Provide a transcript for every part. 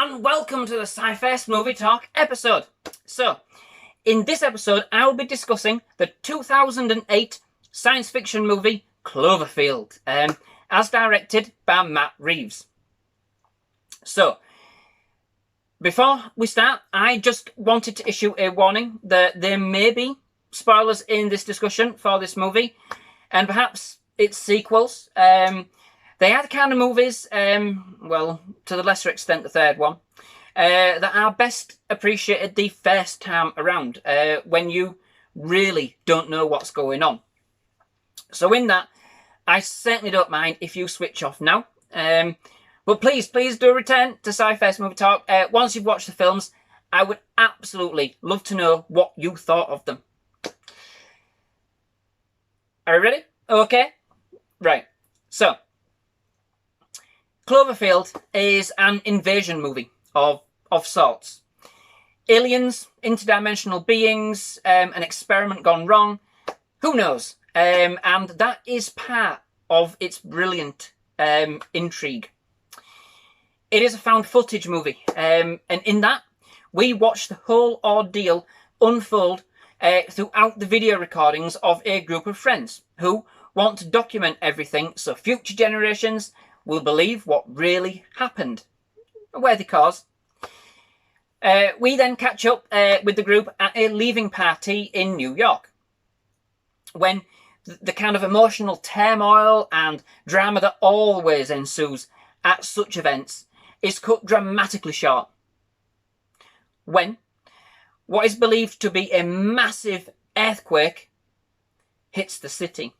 and welcome to the SciFirst MovieTalk episode. So, in this episode, I'll be discussing the 2008 science fiction movie Cloverfield, as directed by Matt Reeves. So, before we start, I just wanted to issue a warning that there may be spoilers in this discussion for this movie, and perhaps its sequels. They are the kind of movies, well, to the lesser extent the third one, that are best appreciated the first time around, when you really don't know what's going on. So in that, I certainly don't mind if you switch off now. But please do return to SciFirst MovieTalk. Once you've watched the films, I would absolutely love to know what you thought of them. Are you ready? Okay. Right. So, Cloverfield is an invasion movie of sorts. Aliens, interdimensional beings, an experiment gone wrong. Who knows? And that is part of its brilliant intrigue. It is a found footage movie. And in that, we watch the whole ordeal unfold throughout the video recordings of a group of friends who want to document everything so future generations will believe what really happened. A worthy cause. We then catch up with the group at a leaving party in New York, when the kind of emotional turmoil and drama that always ensues at such events is cut dramatically short. When what is believed to be a massive earthquake hits the city.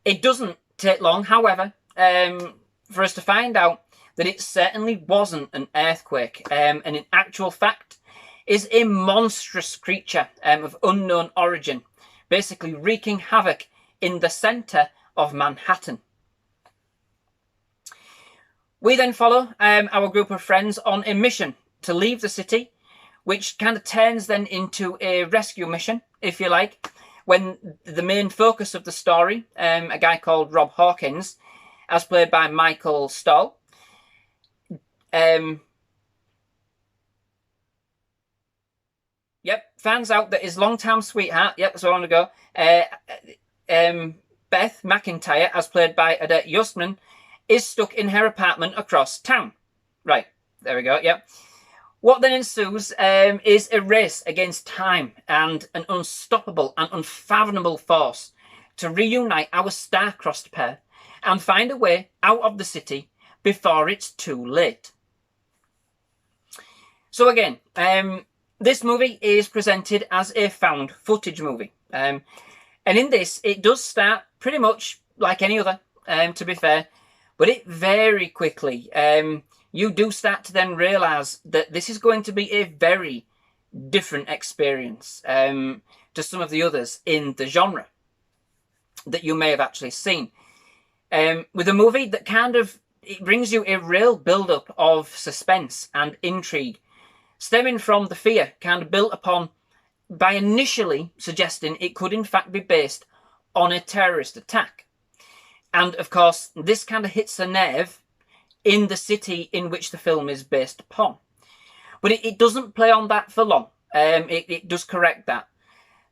It doesn't take long, however, for us to find out that it certainly wasn't an earthquake, and in actual fact is a monstrous creature of unknown origin, basically wreaking havoc in the centre of Manhattan. We then follow our group of friends on a mission to leave the city, which kind of turns then into a rescue mission, if you like, when the main focus of the story, a guy called Rob Hawkins, as played by Michael Stahl, finds out that his long-time sweetheart, that's where I want to go, Beth McIntyre, as played by Odette Yustman, is stuck in her apartment across town. Right, there we go, What then ensues is a race against time and an unstoppable and unfathomable force to reunite our star-crossed pair and find a way out of the city before it's too late. So again, this movie is presented as a found footage movie. And in this, it does start pretty much like any other, to be fair, but it very quickly, you do start to then realise that this is going to be a very different experience to some of the others in the genre that you may have actually seen. With a movie that it brings you a real build-up of suspense and intrigue, stemming from the fear kind of built upon by initially suggesting it could in fact be based on a terrorist attack. And of course, this kind of hits a nerve in the city in which the film is based upon. But it doesn't play on that for long. It does correct that.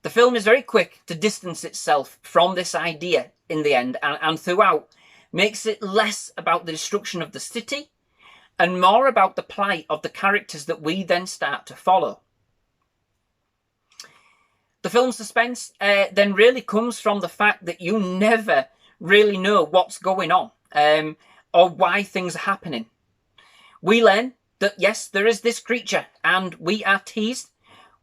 The film is very quick to distance itself from this idea in the end, and throughout makes it less about the destruction of the city and more about the plight of the characters that we then start to follow. The film's suspense then really comes from the fact that you never really know what's going on or why things are happening. We learn that yes, there is this creature, and we are teased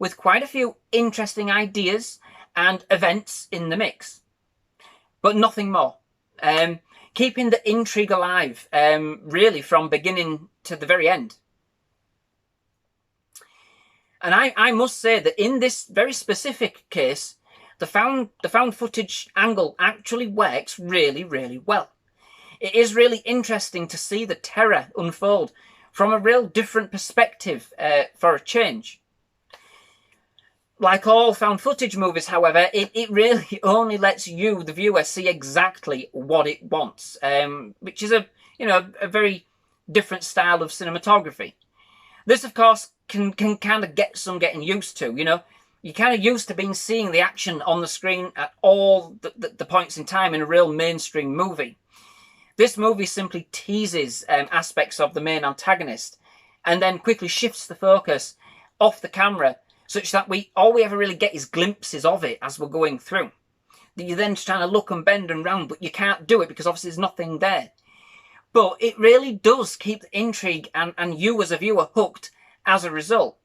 with quite a few interesting ideas and events in the mix, but nothing more. Keeping the intrigue alive, really from beginning to the very end. And I must say that in this very specific case, the found footage angle actually works really, really well. It is really interesting to see the terror unfold from a real different perspective for a change. Like all found footage movies, however, it really only lets you, the viewer, see exactly what it wants, which is a very different style of cinematography. This, of course, can kind of get some getting used to, you know. You're kind of used to seeing the action on the screen at all the points in time in a real mainstream movie. This movie simply teases aspects of the main antagonist and then quickly shifts the focus off the camera such that all we ever really get is glimpses of it as we're going through. That you're then trying to look and bend and round, but you can't do it because obviously there's nothing there. But it really does keep the intrigue and you as a viewer hooked as a result.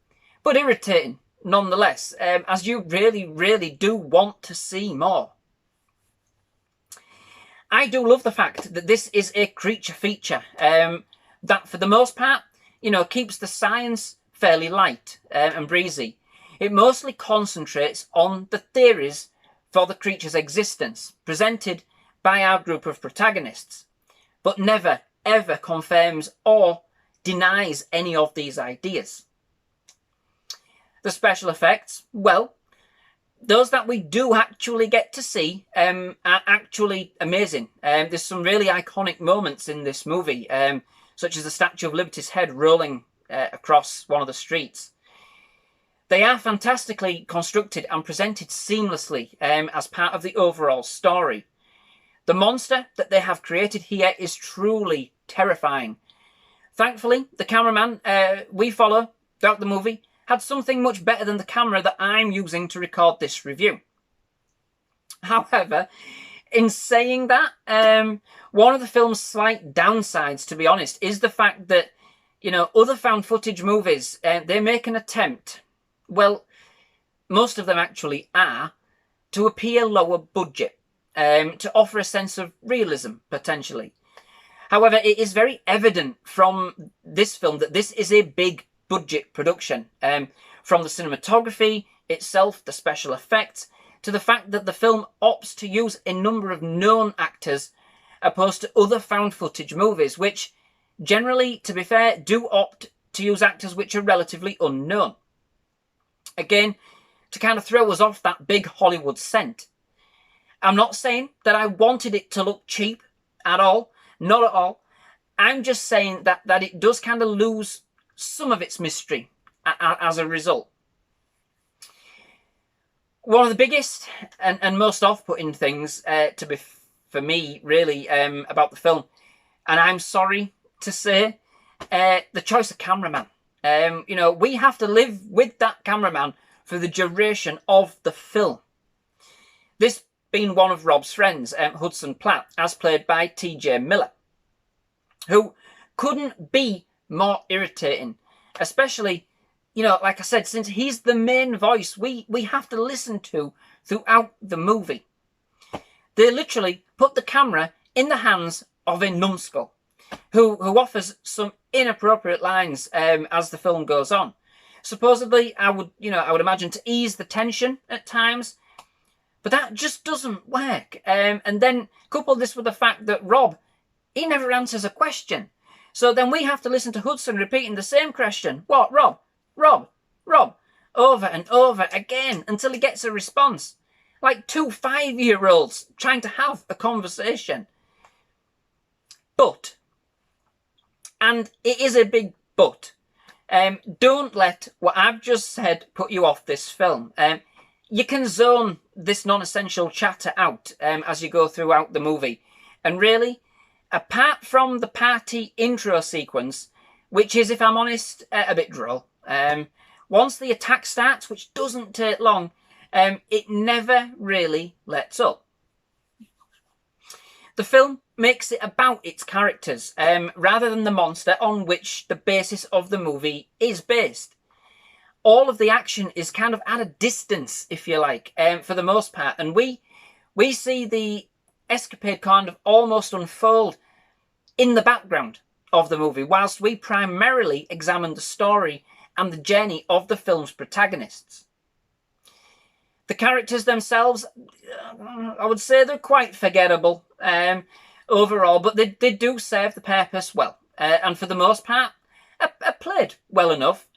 But irritating nonetheless, as you really, really do want to see more. I do love the fact that this is a creature feature that for the most part, you know, keeps the science fairly light and breezy. It mostly concentrates on the theories for the creature's existence presented by our group of protagonists, but never ever confirms or denies any of these ideas. The special effects, well, those that we do actually get to see are actually amazing. There's some really iconic moments in this movie, such as the Statue of Liberty's head rolling across one of the streets. They are fantastically constructed and presented seamlessly as part of the overall story. The monster that they have created here is truly terrifying. Thankfully, the cameraman we follow throughout the movie had something much better than the camera that I'm using to record this review. However, in saying that, one of the film's slight downsides, to be honest, is the fact that, you know, other found footage movies, they make an attempt, well, most of them actually are, to appear lower budget, to offer a sense of realism, potentially. However, it is very evident from this film that this is a big budget production, from the cinematography itself, the special effects, to the fact that the film opts to use a number of known actors opposed to other found footage movies, which generally, to be fair, do opt to use actors which are relatively unknown. Again, to kind of throw us off that big Hollywood scent. I'm not saying that I wanted it to look cheap at all, not at all. I'm just saying that it does kind of lose some of its mystery as a result. One of the biggest and most off-putting things for me, really, about the film, and I'm sorry to say, the choice of cameraman. You know, we have to live with that cameraman for the duration of the film. This being one of Rob's friends, Hudson Platt, as played by T.J. Miller, who couldn't be more irritating, especially, you know, like I said, since he's the main voice we have to listen to throughout the movie. They literally put the camera in the hands of a numbskull who offers some inappropriate lines as the film goes on. Supposedly, I would imagine to ease the tension at times, but that just doesn't work. And then couple this with the fact that Rob, he never answers a question. So then we have to listen to Hudson repeating the same question. What, Rob? Rob? Rob? Over and over again until he gets a response. Like 2 5-year-olds trying to have a conversation. But, and it is a big but, don't let what I've just said put you off this film. You can zone this non-essential chatter out as you go throughout the movie. And really, apart from the party intro sequence, which is, if I'm honest, a bit droll, once the attack starts, which doesn't take long, it never really lets up. The film makes it about its characters, rather than the monster on which the basis of the movie is based. All of the action is kind of at a distance, if you like, for the most part, and we see the escapade kind of almost unfold in the background of the movie, whilst we primarily examine the story and the journey of the film's protagonists. The characters themselves, I would say they're quite forgettable overall, but they do serve the purpose well, and for the most part, are played well enough.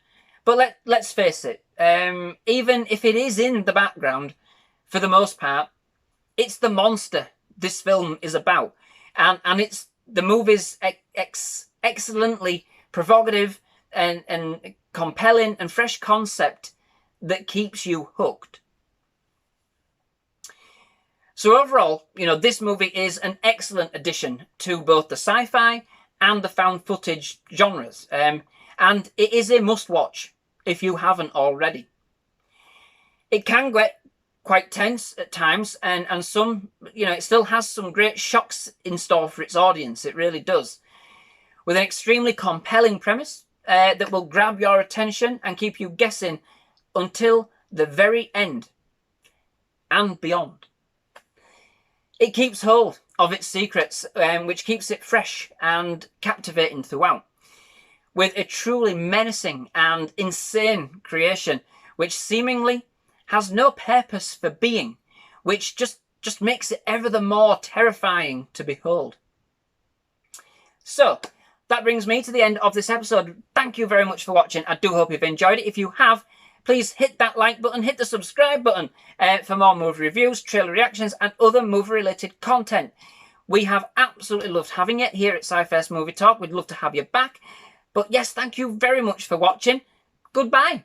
But let's face it, even if it is in the background, for the most part, it's the monster this film is about, and it's the movie's excellently provocative and compelling and fresh concept that keeps you hooked. So overall, this movie is an excellent addition to both the sci-fi and the found footage genres. And it is a must-watch if you haven't already. It can get quite tense at times, and some, it still has some great shocks in store for its audience. It really does. With an extremely compelling premise that will grab your attention and keep you guessing until the very end and beyond. It keeps hold of its secrets, which keeps it fresh and captivating throughout, with a truly menacing and insane creation, which seemingly has no purpose for being, which just makes it ever the more terrifying to behold. So, that brings me to the end of this episode. Thank you very much for watching. I do hope you've enjoyed it. If you have, please hit that like button, hit the subscribe button for more movie reviews, trailer reactions, and other movie-related content. We have absolutely loved having it here at SciFirst MovieTalk. We'd love to have you back. But yes, thank you very much for watching. Goodbye.